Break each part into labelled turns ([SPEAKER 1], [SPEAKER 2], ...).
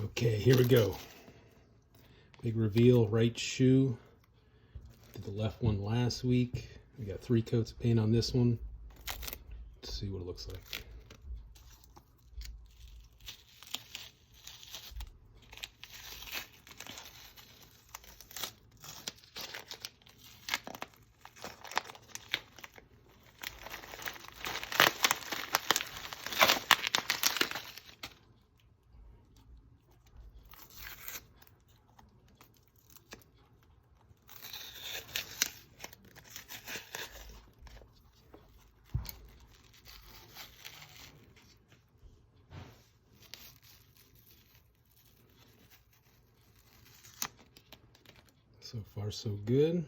[SPEAKER 1] Okay, here we go. Big reveal, right shoe. Did the left one last week. We got 3 coats of paint on this one. Let's see what it looks like. So far, so good.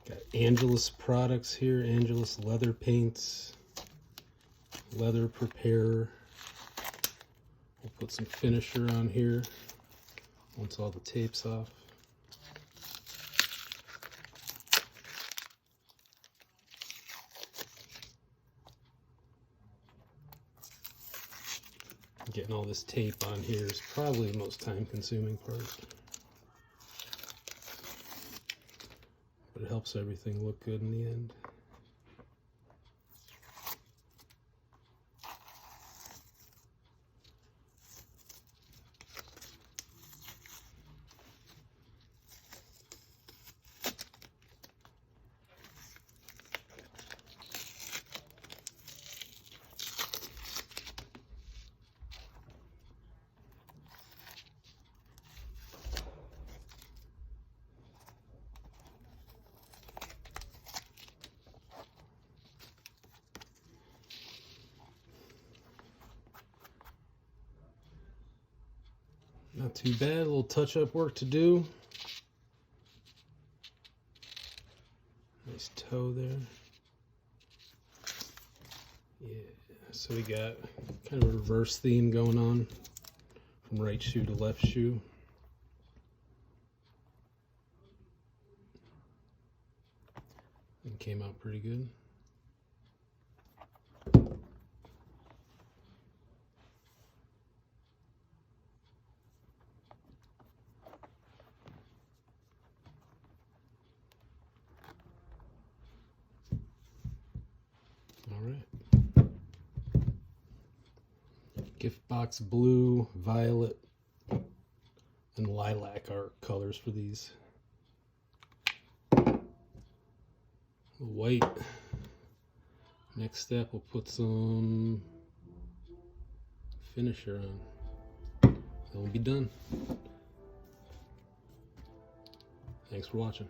[SPEAKER 1] Got Angelus products here, Angelus leather paints, leather preparer. We'll put some finisher on here once all the tape's off. Getting all this tape on here is probably the most time-consuming part. But it helps everything look good in the end. Not too bad, a little touch-up work to do. Nice toe there. Yeah, so we got kind of a reverse theme going on from right shoe to left shoe. And came out pretty good. Alright. Gift box blue, violet, and lilac are colors for these. White. Next step, we'll put some finisher on. Then we'll be done. Thanks for watching.